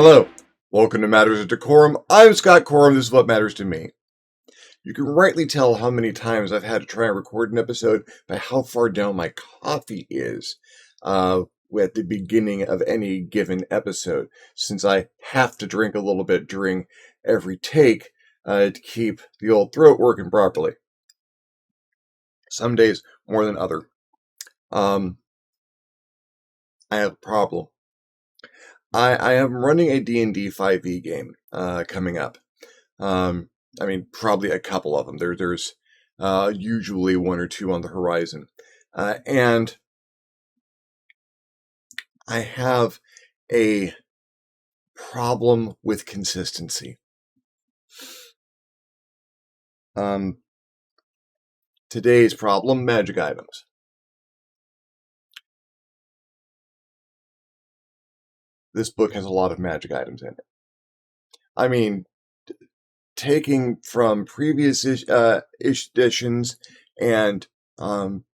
Hello, welcome to Matters of DeCorum. I'm Scott Corum. This is what matters to me. You can rightly tell how many times I've had to try and record an episode by how far down my coffee is at the beginning of any given episode, since I have to drink a little bit during every take to keep the old throat working properly. Some days more than other. I have a problem. I am running a D&D 5e game coming up. Probably a couple of them. There's usually one or two on the horizon. And I have a problem with consistency. Today's problem, magic items. This book has a lot of magic items in it. I mean, taking from previous editions and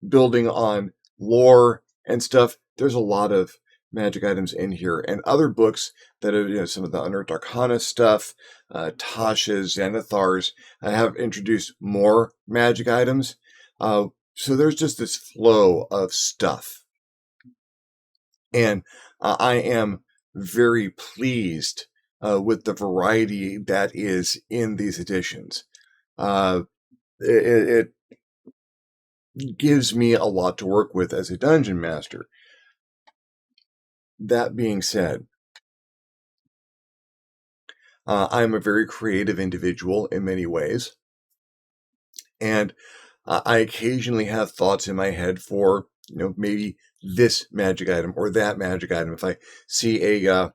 building on lore and stuff, there's a lot of magic items in here. And other books that are, some of the Unearthed Arcana stuff, Tasha's, Xanathar's, have introduced more magic items. So there's just this flow of stuff. And I am very pleased with the variety that is in these editions. It gives me a lot to work with as a dungeon master. That being said, I'm a very creative individual in many ways, and I occasionally have thoughts in my head for, maybe this magic item or that magic item. If I see a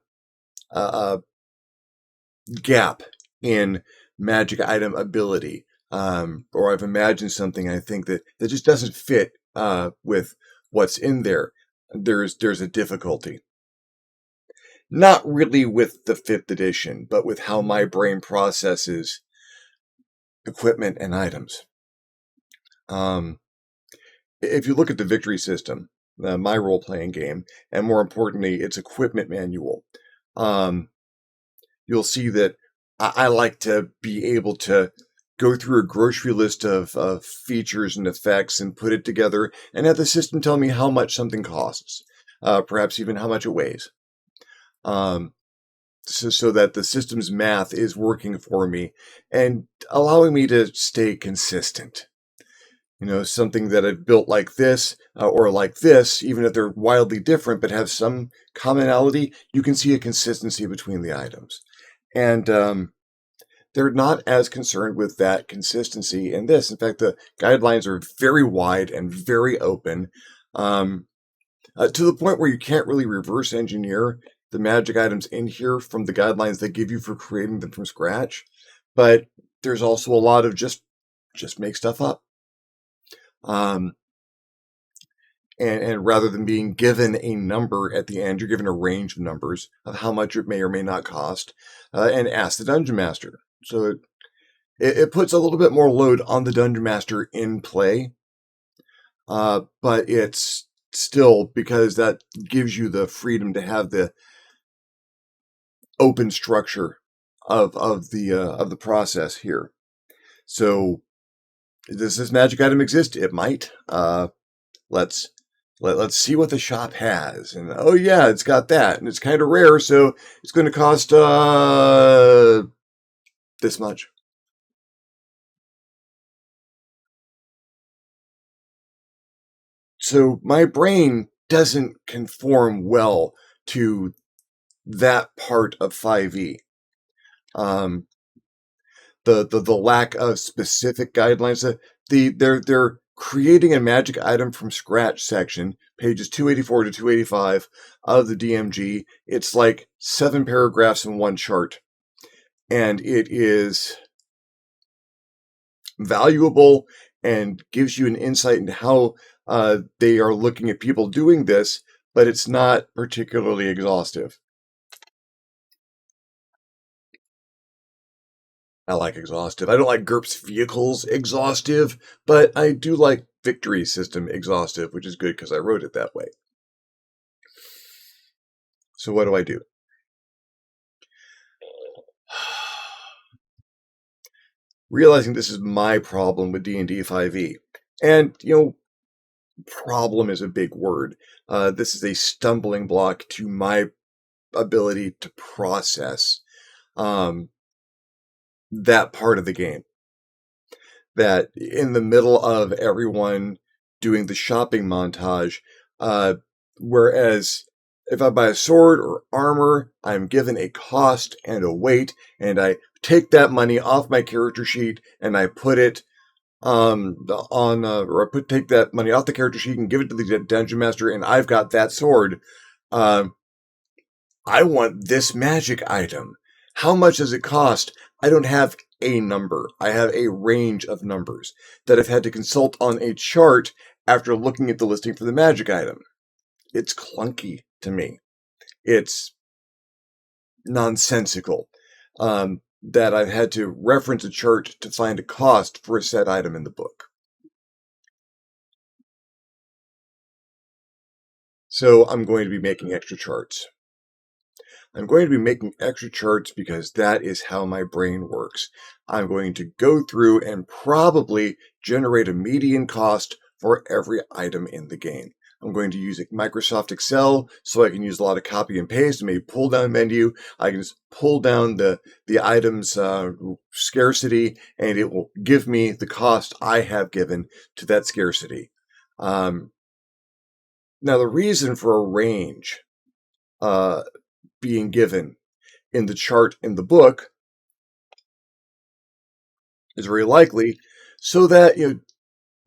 gap in magic item ability, or I've imagined something I think that just doesn't fit with what's in there, there's a difficulty. Not really with the 5th edition, but with how my brain processes equipment and items. If you look at the victory system, my role-playing game, and more importantly, its equipment manual, you'll see that I like to be able to go through a grocery list of features and effects and put it together and have the system tell me how much something costs, perhaps even how much it weighs. So that the system's math is working for me and allowing me to stay consistent. Something that I've built like this or like this, even if they're wildly different but have some commonality, you can see a consistency between the items. And they're not as concerned with that consistency in this. In fact, the guidelines are very wide and very open, to the point where you can't really reverse engineer the magic items in here from the guidelines they give you for creating them from scratch. But there's also a lot of just make stuff up. And rather than being given a number at the end, you're given a range of numbers of how much it may or may not cost, and ask the dungeon master. So it puts a little bit more load on the dungeon master in play, but it's still, because that gives you the freedom to have the open structure of the process here. So does this magic item exist? It might. Let's see what the shop has. And oh yeah, it's got that, and it's kind of rare, so it's going to cost this much. So my brain doesn't conform well to that part of 5e. The lack of specific guidelines. They're creating a magic item from scratch section, pages 284 to 285 of the DMG. It's like 7 paragraphs in one chart. And it is valuable and gives you an insight into how they are looking at people doing this, but it's not particularly exhaustive. I like exhaustive. I don't like GURPS Vehicles exhaustive, but I do like Victory System exhaustive, which is good because I wrote it that way. So what do? realizing this is my problem with D&D 5e. And, problem is a big word. This is a stumbling block to my ability to process um, that part of the game. That in the middle of everyone doing the shopping montage, whereas if I buy a sword or armor, I'm given a cost and a weight, and I take that money off my character sheet and I put it take that money off the character sheet and give it to the dungeon master, and I've got that sword. I want this magic item. How much does it cost? I don't have a number. I have a range of numbers that I've had to consult on a chart after looking at the listing for the magic item. It's clunky to me. It's nonsensical that I've had to reference a chart to find a cost for a set item in the book. So I'm going to be making extra charts. I'm going to be making extra charts because that is how my brain works. I'm going to go through and probably generate a median cost for every item in the game. I'm going to use Microsoft Excel so I can use a lot of copy and paste, maybe pull down menu. I can just pull down the item's scarcity, and it will give me the cost I have given to that scarcity. Now, the reason for a range being given in the chart in the book is very likely so that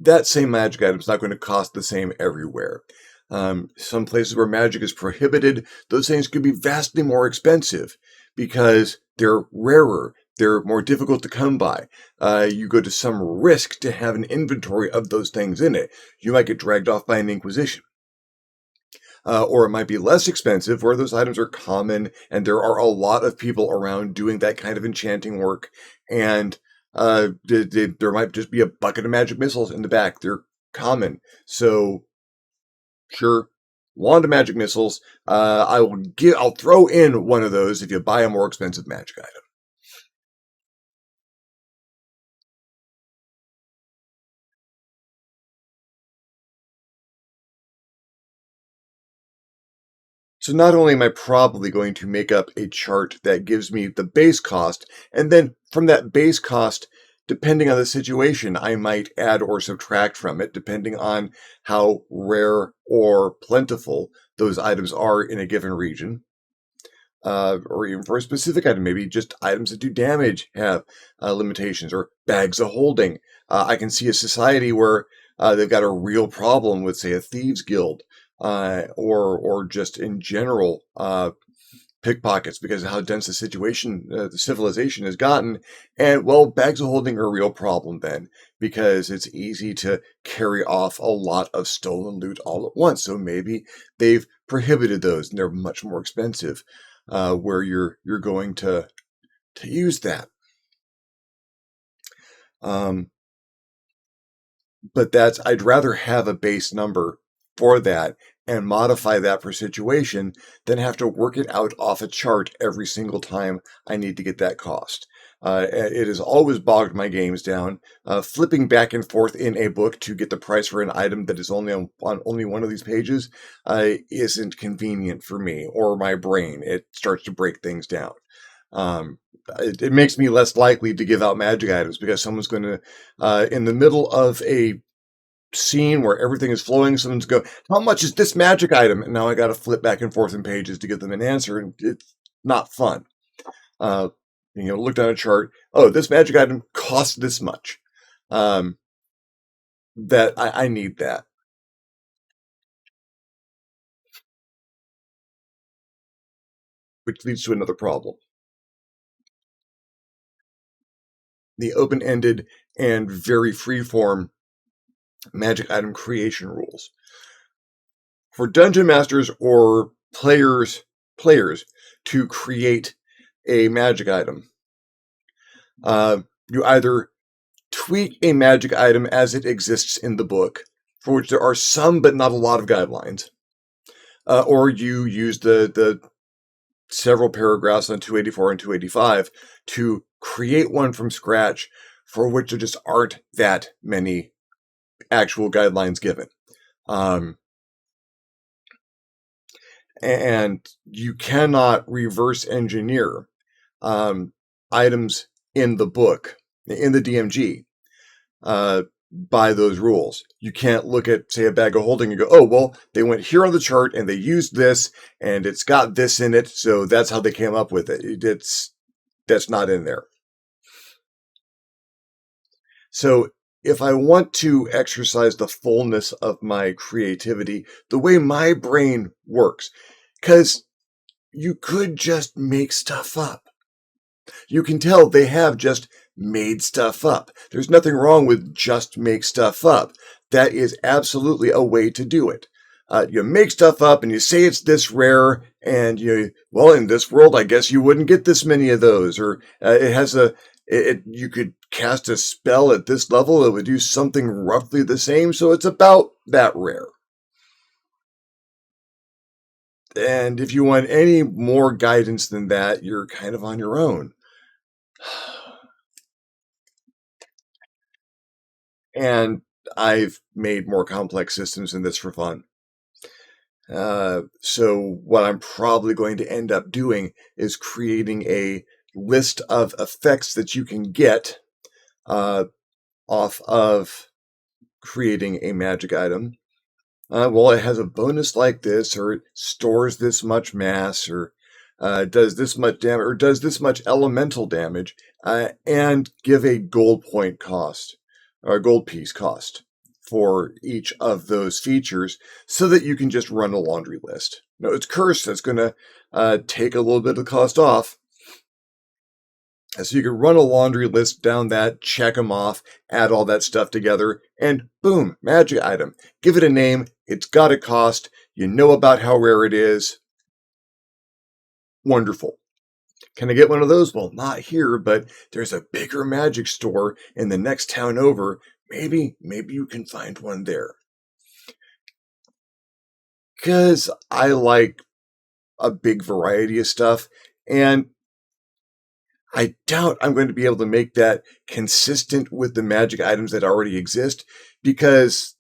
that same magic item is not going to cost the same everywhere. Some places where magic is prohibited, those things could be vastly more expensive because they're rarer, they're more difficult to come by. You go to some risk to have an inventory of those things in it. You might get dragged off by an inquisition. Or it might be less expensive where those items are common and there are a lot of people around doing that kind of enchanting work. And there might just be a bucket of magic missiles in the back. They're common. So, sure, wand of magic missiles. I'll throw in one of those if you buy a more expensive magic item. So not only am I probably going to make up a chart that gives me the base cost, and then from that base cost, depending on the situation, I might add or subtract from it, depending on how rare or plentiful those items are in a given region. Or even for a specific item, maybe just items that do damage have limitations, or bags of holding. I can see a society where they've got a real problem with, say, a thieves guild, or just in general pickpockets because of how dense the situation, the civilization has gotten. And well, bags of holding are a real problem then because it's easy to carry off a lot of stolen loot all at once. So maybe they've prohibited those and they're much more expensive. Where you're going to use that. But I'd rather have a base number for that and modify that per situation than have to work it out off a chart every single time I need to get that cost. It has always bogged my games down. Flipping back and forth in a book to get the price for an item that is only on only one of these pages isn't convenient for me or my brain. It starts to break things down. It makes me less likely to give out magic items because someone's going to, in the middle of a scene where everything is flowing, someone's go, how much is this magic item? And now I got to flip back and forth in pages to give them an answer, and it's not fun. Look down a chart. Oh, this magic item costs this much. That I need that. Which leads to another problem. The open-ended and very free-form magic item creation rules. For dungeon masters or players to create a magic item, you either tweak a magic item as it exists in the book, for which there are some but not a lot of guidelines, or you use the several paragraphs on 284 and 285 to create one from scratch for which there just aren't that many actual guidelines given. And you cannot reverse engineer items in the book, in the DMG, by those rules. You can't look at, say, a bag of holding and go, oh, well, they went here on the chart and they used this and it's got this in it, so that's how they came up with it. That's not in there. So if I want to exercise the fullness of my creativity, the way my brain works, because you could just make stuff up. You can tell they have just made stuff up. There's nothing wrong with just make stuff up. That is absolutely a way to do it. You make stuff up and you say it's this rare, and well, in this world, I guess you wouldn't get this many of those. Or it has you could cast a spell at this level that would do something roughly the same, so it's about that rare. And if you want any more guidance than that, you're kind of on your own. And I've made more complex systems than this for fun. So what I'm probably going to end up doing is creating a list of effects that you can get off of creating a magic item. Well, it has a bonus like this, or it stores this much mass, or does this much damage, or does this much elemental damage, and give a gold point cost, or a gold piece cost for each of those features, so that you can just run a laundry list. No, it's cursed. That's going to take a little bit of the cost off. So you can run a laundry list down that, check them off, add all that stuff together, and boom, magic item. Give it a name. It's got a cost. You know about how rare it is. Wonderful. Can I get one of those? Well, not here, but there's a bigger magic store in the next town over. Maybe you can find one there. Because I like a big variety of stuff, and I doubt I'm going to be able to make that consistent with the magic items that already exist, because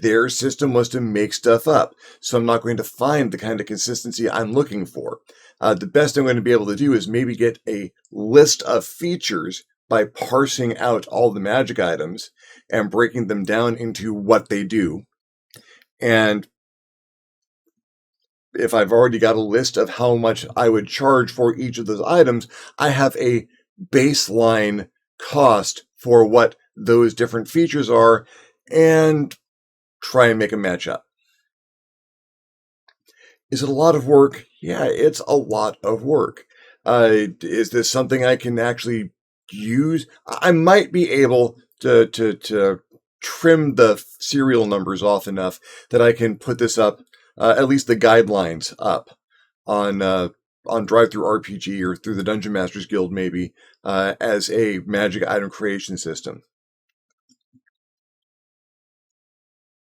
their system was to make stuff up. So I'm not going to find the kind of consistency I'm looking for. The best I'm going to be able to do is maybe get a list of features by parsing out all the magic items and breaking them down into what they do. And if I've already got a list of how much I would charge for each of those items, I have a baseline cost for what those different features are, and try and make a match up. Is it a lot of work? Yeah, it's a lot of work. Is this something I can actually use? I might be able to trim the serial numbers off enough that I can put this up, at least the guidelines up, on Drive-Thru RPG or through the Dungeon Masters Guild, maybe, as a magic item creation system.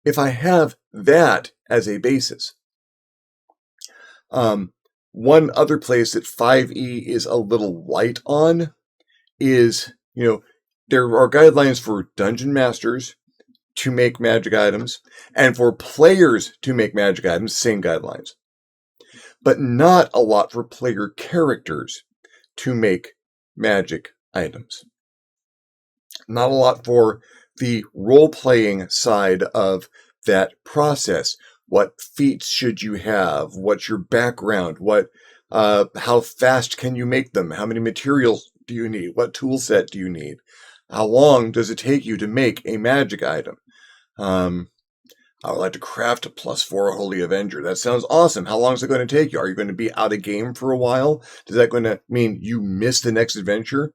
If I have that as a basis, one other place that 5e is a little light on is, there are guidelines for dungeon masters to make magic items and for players to make magic items, same guidelines. But not a lot for player characters to make magic items. Not a lot for the role-playing side of that process. What feats should you have? What's your background? How fast can you make them? How many materials do you need? What tool set do you need? How long does it take you to make a magic item? I would like to craft a +4 Holy Avenger. That sounds awesome. How long is it going to take you? Are you going to be out of game for a while? Is that going to mean you miss the next adventure?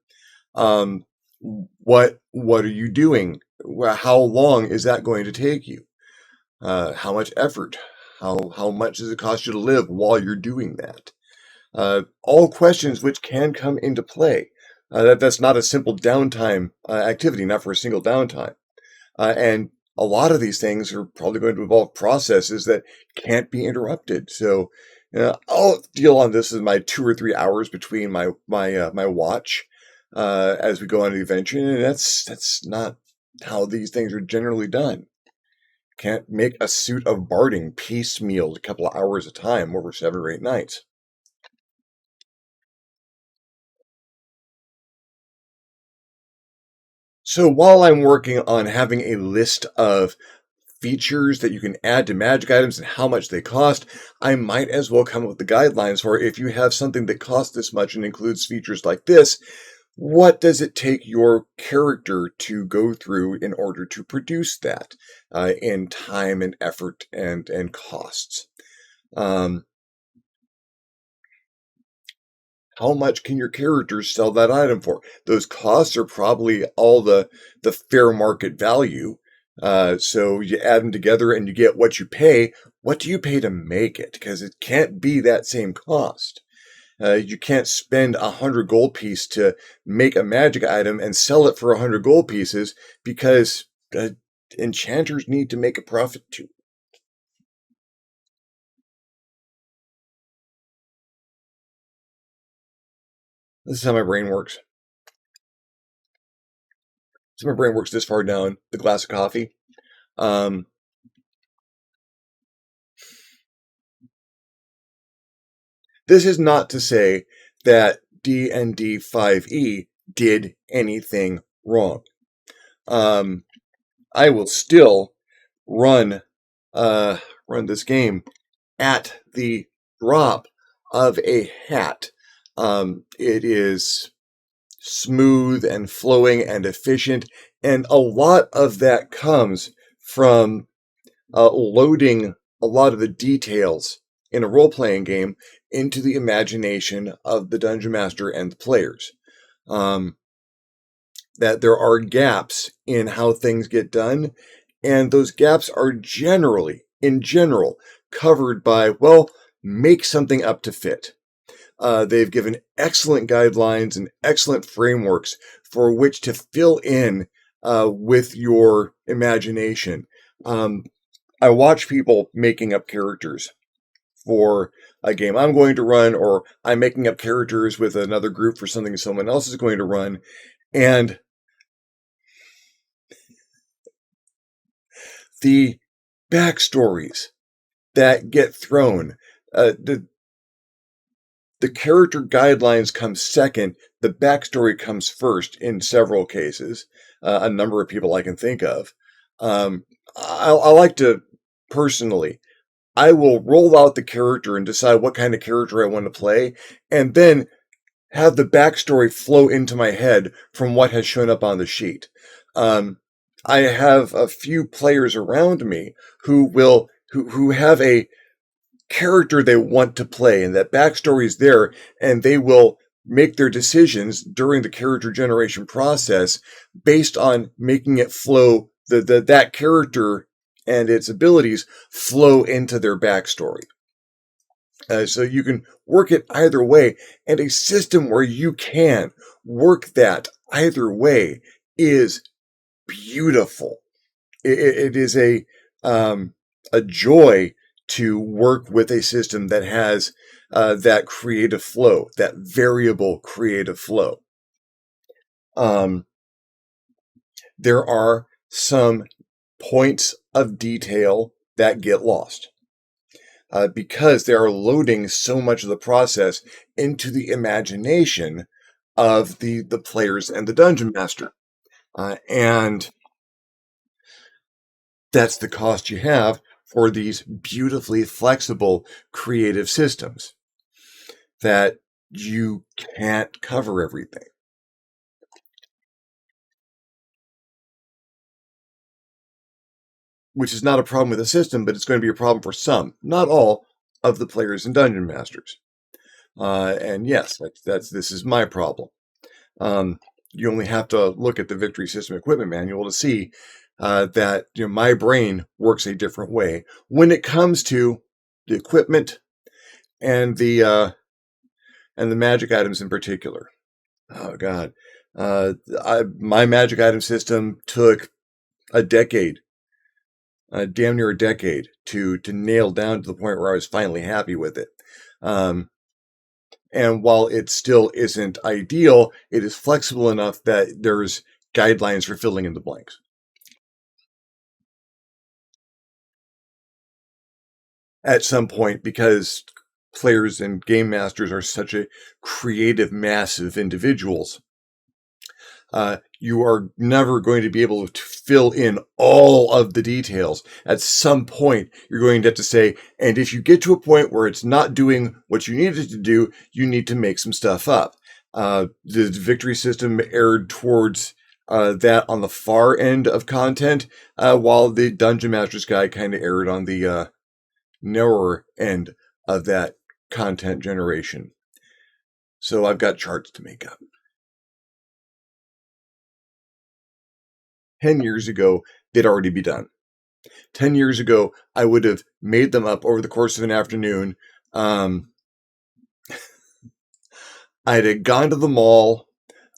What are you doing? How long is that going to take you? How much effort? How much does it cost you to live while you're doing that? All questions which can come into play. That's not a simple downtime activity, not for a single downtime. And a lot of these things are probably going to involve processes that can't be interrupted. So I'll deal on this in my 2 or 3 hours between my watch. as we go on the adventure, and that's not how these things are generally done. Can't make a suit of barding piecemeal a couple of hours at a time over 7 or 8 nights. So while I'm working on having a list of features that you can add to magic items and how much they cost, I might as well come up with the guidelines for if you have something that costs this much and includes features like this, what does it take your character to go through in order to produce that in time and effort and costs? Um, how much can your characters sell that item for? Those costs are probably all the fair market value. So you add them together and you get what you pay. What do you pay to make it? Because it can't be that same cost. You can't spend 100 gold piece to make a magic item and sell it for 100 gold pieces because enchanters need to make a profit too. This is how my brain works. So my brain works this far down the glass of coffee. Um, this is not to say that D&D 5e did anything wrong. I will still run run this game at the drop of a hat. It is smooth and flowing and efficient, and a lot of that comes from loading a lot of the details in a role-playing game into the imagination of the dungeon master and the players. That there are gaps in how things get done, and those gaps are generally, in general, covered by, well, make something up to fit. They've given excellent guidelines and excellent frameworks for which to fill in with your imagination. I watch people making up characters for a game I'm going to run, or I'm making up characters with another group for something someone else is going to run, and the backstories that get thrown, the character guidelines come second, the backstory comes first in several cases. A number of people I can think of. I like to personally, I will roll out the character and decide what kind of character I want to play, and then have the backstory flow into my head from what has shown up on the sheet. I have a few players around me who have a character they want to play, and that backstory is there, and they will make their decisions during the character generation process based on making it flow, that character and its abilities flow into their backstory. So you can work it either way, and a system where you can work that either way is beautiful. It is a joy to work with a system that has that creative flow, that variable creative flow. There are some points of detail that get lost because they are loading so much of the process into the imagination of the players and the dungeon master. And that's the cost you have for these beautifully flexible creative systems, that you can't cover everything. Which is not a problem with the system, but it's going to be a problem for some, not all, of the players and dungeon masters. And yes, this is my problem. You only have to look at the Victory System Equipment Manual to see that my brain works a different way when it comes to the equipment and the magic items in particular. Oh God, my magic item system took a decade, damn near a decade, to nail down to the point where I was finally happy with it. And while it still isn't ideal, it is flexible enough that there's guidelines for filling in the blanks. At some point, because players and game masters are such a creative mass of individuals, you are never going to be able to fill in all of the details. At some point, you're going to have to say, and if you get to a point where it's not doing what you need it to do, you need to make some stuff up. The victory system erred towards that on the far end of content, while the Dungeon Master's Guide kind of erred on the narrower end of that content generation. So I've got charts to make up. 10 years ago, they'd already be done. 10 years ago, I would have made them up over the course of an afternoon. I'd have gone to the mall,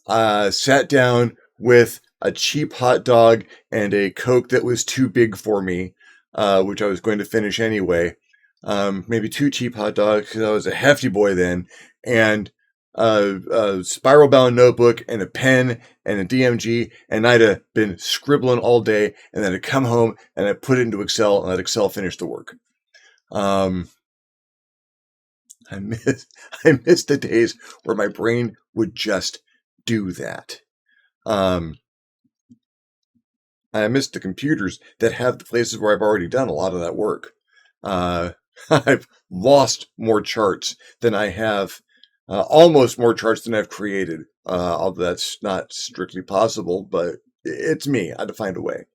sat down with a cheap hot dog and a Coke that was too big for me, which I was going to finish anyway. Maybe 2 cheap hot dogs because I was a hefty boy then, and a spiral bound notebook and a pen and a DMG, and I'd have been scribbling all day, and then I'd come home and I'd put it into Excel and let Excel finish the work. I miss the days where my brain would just do that. I miss the computers that have the places where I've already done a lot of that work. I've lost more charts than I have, almost more charts than I've created. Although that's not strictly possible, but it's me. I had to find a way.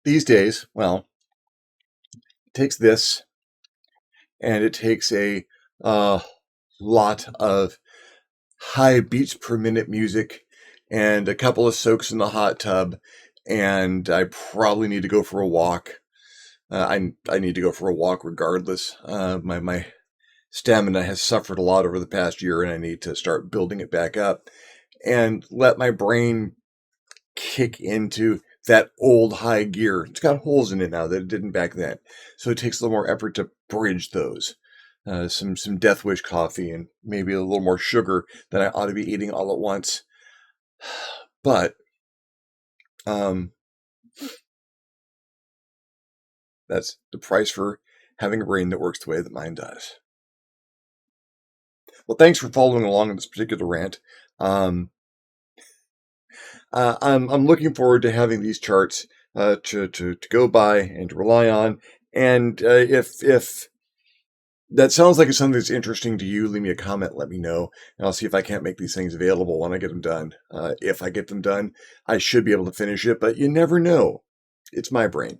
These days, well, it takes this, and it takes a lot of high beats per minute music and a couple of soaks in the hot tub, and I probably need to go for a walk. I need to go for a walk regardless. My stamina has suffered a lot over the past year, and I need to start building it back up and let my brain kick into that old high gear. It's got holes in it now that it didn't back then, so it takes a little more effort to bridge those. Some Death Wish coffee and maybe a little more sugar than I ought to be eating all at once. But that's the price for having a brain that works the way that mine does. Well, thanks for following along in this particular rant. I'm looking forward to having these charts to go by and to rely on. And if that sounds like it's something that's interesting to you, leave me a comment, let me know, and I'll see if I can't make these things available when I get them done. If I get them done, I should be able to finish it, but you never know. It's my brain.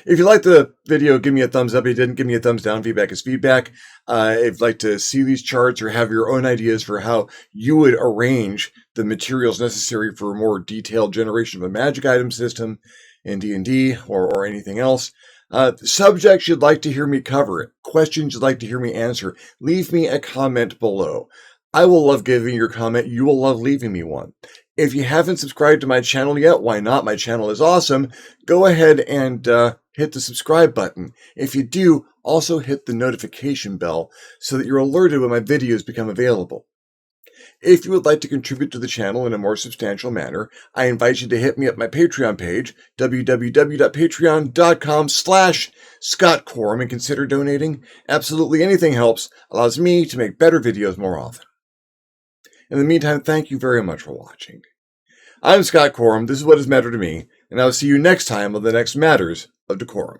If you liked the video, give me a thumbs up. If you didn't, give me a thumbs down. Feedback is feedback. If you'd like to see these charts or have your own ideas for how you would arrange the materials necessary for a more detailed generation of a magic item system in D&D or anything else, subjects you'd like to hear me cover, questions you'd like to hear me answer, leave me a comment below. I will love giving your comment. You will love leaving me one. If you haven't subscribed to my channel yet, why not? My channel is awesome. Go ahead and hit the subscribe button. If you do, also hit the notification bell so that you're alerted when my videos become available. If you would like to contribute to the channel in a more substantial manner, I invite you to hit me up my Patreon page, www.patreon.com/ScottCorum, and consider donating. Absolutely anything helps, allows me to make better videos more often. In the meantime, thank you very much for watching. I'm Scott Corum, this is What Is Matter to Me, and I'll see you next time on the next Matters of DeCorum.